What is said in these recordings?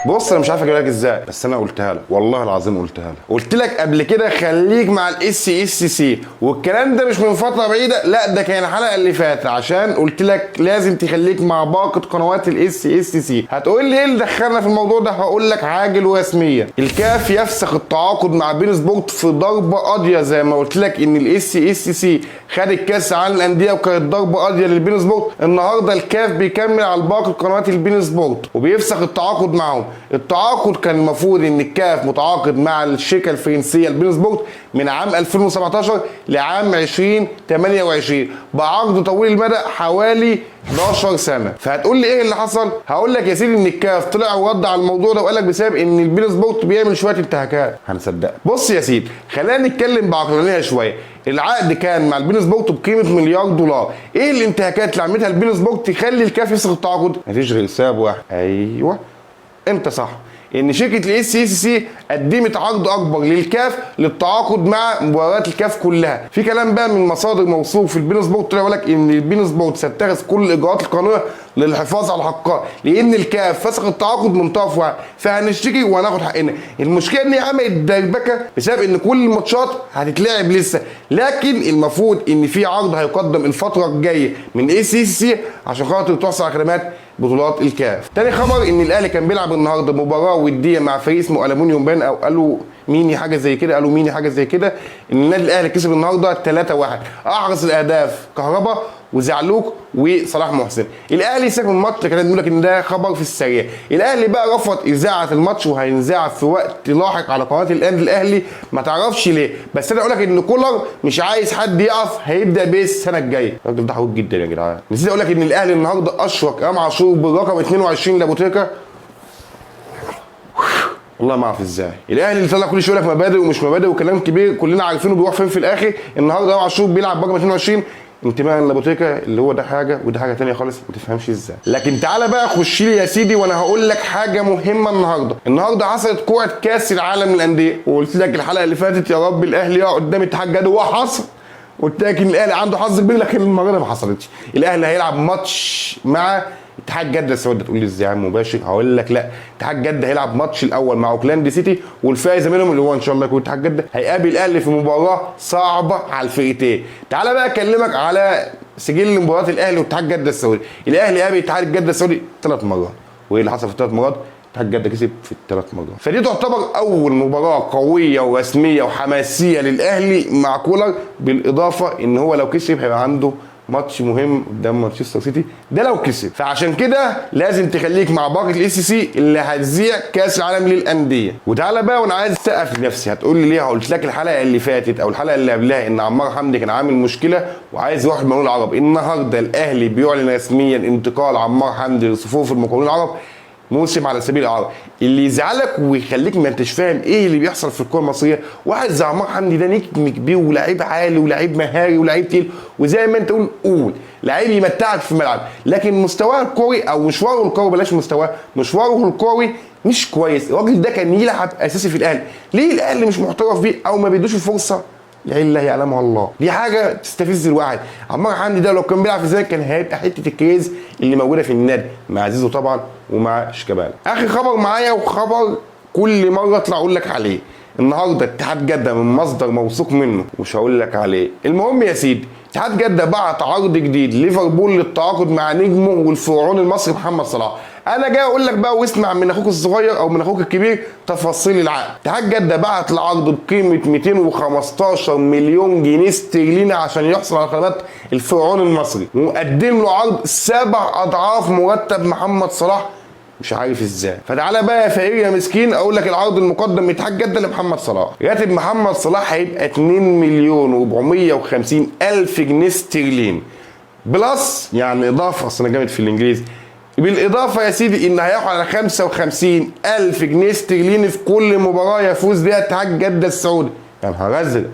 بص انا مش عارف اجيبها لك ازاي، بس انا قلتها لك والله العظيم قلتها لك. قلت لك قبل كده خليك مع الاس اس سي، والكلام ده مش من فتره بعيده، لا ده كان الحلقه اللي فاتت، عشان قلت لك لازم تخليك مع باقه قنوات الاس اس سي. هتقول لي ايه اللي دخلنا في الموضوع ده؟ هقول لك عاجل ورسميا. الكاف يفسخ التعاقد مع بين سبورت في ضربه قاضيه، زي ما قلت لك ان الاس اس سي خد الكاس عن الانديه وكانت ضربه قاضيه للبين سبورت. النهارده الكاف بيكمل على باقي قنوات البين سبورت وبيفسخ التعاقد معهم. التعاقد كان المفروض ان الكاف متعاقد مع الشركه الفرنسيه البين سبورت من عام 2017 لعام 2028 بعقد طويل المدى حوالي 11 سنه. فهتقول لي ايه اللي حصل؟ هقول لك يا سيدي ان الكاف طلع ورد على الموضوع ده وقال لك بسبب ان البين سبورت بيعمل شويه انتهاكات. هنصدق؟ بص يا سيدي خلينا نتكلم بعقلانيه شويه. العقد كان مع البين سبورت بقيمه $1 مليار. ايه الانتهاكات اللي عملتها البين سبورت تخلي الكاف يفسخ التعاقد؟ مفيش غير سبب واحد. ايوه انت صح، ان شركه الاس اس سي قدمت عرض اكبر للكاف للتعاقد مع مباريات الكاف كلها. في كلام بقى من مصادر موثوق في البين سبورت طلع يقول لك ان البين سبورت ستتخذ كل الاجراءات القانونيه للحفاظ على حقها، لان الكاف فسخ التعاقد من طرف واحد، فهنشتكي وهناخد حقنا. المشكله ان هي عملت دربكه بسبب ان كل الماتشات هتتلعب لسه، لكن المفروض ان في عرض هيقدم الفتره الجايه من اس اس سي عشان خاطر تحصل على خدمات بطولات الكاف. تاني خبر ان الاهلي كان بيلعب النهارده مباراه وديه مع فريق اسمه ألمونيوم بان، او قالوا ميني حاجه زي كده، قالوا ميني حاجه زي كده. ان النادي الاهلي كسب النهارده 3-1. احرز الاهداف كهربا وزعلوك وصلاح محسن. الاهلي ساب الماتش، كان بيقول لك ان ده خبر في السريع. الاهلي بقى رفض اذاعه الماتش وهينذاع في وقت لاحق على قناه النادي الاهلي، ما تعرفش ليه، بس انا اقول لك ان كولر مش عايز حد يقف، هيبدا بيه السنه الجايه. الراجل ده حقوق جدا يا جدعان. نسيت اقول لك ان الاهلي النهارده اشرك امام عاشور بالرقم 22 لابو تريكه. والله ما اعرف ازاي الاهلي اللي طلع كل شويه يقول لك مبادئ ومش مبادئ وكلام كبير كلنا عارفينه بيروح فين في الاخر. النهارده امام عاشور بيلعب برقم 22 انتماء لابو تريكه، اللي هو ده حاجه وده حاجه ثانيه خالص، ما تفهمش ازاي. لكن تعالى بقى خش لي يا سيدي وانا هقول لك حاجه مهمه. النهارده حصلت كوره كاس العالم للانديه، وقلت لك الحلقه اللي فاتت يا رب الاهلي يقع قدام اتحاد جده، وحصل. قلت لك ان الاهلي عنده حظ كبير، لكن المره دي ما حصلتش. الاهلي هيلعب ماتش مع اتحاد جده السعودي. تقول لي ازاي يا عم مباشر؟ هقول لك لا، اتحاد جده هيلعب ماتش الاول مع اوكلاند سيتي، والفائز منهم اللي هو ان شاء الله يكون اتحاد جده هيقابل الاهلي في مباراه صعبه على الفرقتين. تعالى بقى اكلمك على سجل مباريات الاهلي واتحاد جده السعودي. الاهلي قابل اتحاد جده السعودي 3 مرات، وايه اللي حصل في ال3 مرات؟ اتحاد جده كسب في ال3 مرات. فدي تعتبر اول مباراه قويه ورسميه وحماسيه للاهلي مع كولر، بالاضافه ان هو لو كسب هيبقى عنده ماتش مهم قدام مانشستر سيتي ده لو كسب. فعشان كده لازم تخليك مع باقه الاس سي اللي هتذيع كاس العالم للانديه. وتعالى بقى وانا عايز اسقف لنفسي. هتقول لي ليه؟ قلت لك الحلقه اللي فاتت او الحلقه اللي قبلها ان عمار حمدي كان عامل مشكله وعايز يروح المقاولون العرب. النهارده الاهلي بيعلن رسميا انتقال عمار حمدي لصفوف المقاولون العرب موسم على سبيل الاعاره. اللي يزعلك ويخليك ما انتش فاهم ايه اللي بيحصل في الكوره المصريه، واحد زي عمار حمدي ده نجم كبير ولاعيب عالي ولاعيب مهاري ولاعيب تقيل، وزي ما انت قول لعيب يمتعك في الملعب، لكن مستواه الكوري او مشواره الكوري، بلاش مستواه، مشواره الكوري مش كويس. الراجل ده كان يلعب اساسي في الاهلي، ليه الاهلي مش محترف بيه او ما بيدوش الفرصه؟ الا يعلمها الله. دي حاجه تستفز الواحد. عمار حمدي ده لو كان بيلعب في الزمالك كان هيبقى حته الكريز اللي موجوده في النادي مع زيزو طبعا ومع شيكابالا. اخر خبر معايا وخبر كل مره اطلع اقول لك عليه. النهارده اتحاد جده من مصدر موثوق منه مش هقول لك عليه. المهم يا سيدي اتحاد جده بعت عرض جديد ليفربول للتعاقد مع نجمه والفرعون المصري محمد صلاح. انا جاي اقول لك بقى واسمع من اخوك الصغير او من اخوك الكبير تفاصيل العقد. اتحاد جده بعت العرض بقيمه 215 مليون جنيه استرليني عشان يحصل على خدمات الفرعون المصري، وقدم له عرض 7 اضعاف مرتب محمد صلاح، مش عارف ازاي. فتعالى بقى يا فقير يا مسكين اقول لك العرض المقدم من اتحاد جده لمحمد صلاح. راتب محمد صلاح هيبقى 2,450,000 جنيه استرليني بلس، يعني اضافه، اصل انا جامد في الانجليزي. بالاضافه يا سيدي ان هياخد على 55,000 جنيه استرليني في كل مباراه يفوز بيها اتحاد جده السعودي. يا نهار ازرق.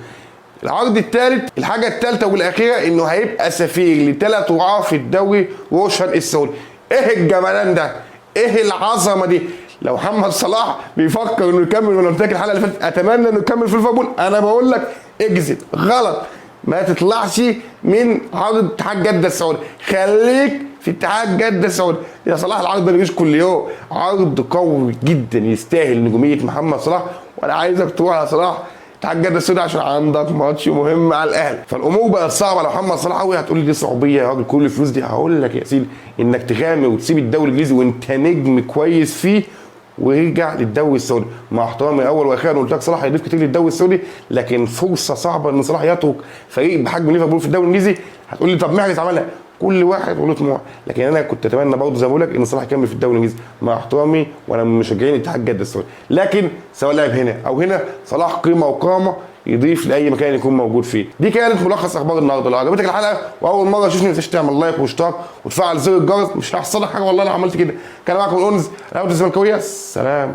العرض الثالث، الحاجه الثالثه والاخيره، انه هيبقى سفير ل3 رعاه في الدوري روشن السعودي. ايه الجمالان ده؟ ايه العظمه دي؟ لو محمد صلاح بيفكر انه يكمل، وانا قلت لك الحلقه اللي فاتت اتمنى انه يكمل في ليفربول، انا بقول لك اكذب غلط، ما تطلعش من عرض اتحاد جده السعودي، خليك في اتحاد جده السعودي. يا صلاح العرض ده بيجيش كل يوم، عرض قوي جدا يستاهل نجوميه محمد صلاح، وانا عايزك تروح على صلاح اتحاد جده السعودي عشان عندك ماتش مهم على الاهلي. فالامور بقت صعبه على محمد صلاح قوي. هتقول لي دي صعوبيه يا راجل، كل الفلوس دي. هقول لك يا سيدي انك تغامر وتسيب الدوري الانجليزي وانت نجم كويس فيه ويرجع للدوري السعودي. مع احترامي اول واخيرا قلت لك صلاح هيضيف كتير للدوري السعودي، لكن فرصه صعبه ان صلاح يترك فريق بحجم ليفربول في الدوري الانجليزي. هتقول لي طب محرز عملها، كل واحد وله طموح، لكن انا كنت اتمنى برضه زي ما بقول لك ان صلاح يكمل في الدوري الانجليزي مع احترامي وانا من مشجعين اتحاد جده السعودي. لكن سواء لعب هنا او هنا صلاح قيمه وقامه يضيف لاي مكان يكون موجود فيه. دي كانت ملخص اخبار النهارده. لو عجبتك الحلقه واول مره تشوفني ما تنساش تعمل لايك واشتراك وتفعل زر الجرس، مش هيحصل لك حاجه والله لو عملت كده. كان معاكم الأنس، انا الزملكاويه، سلام.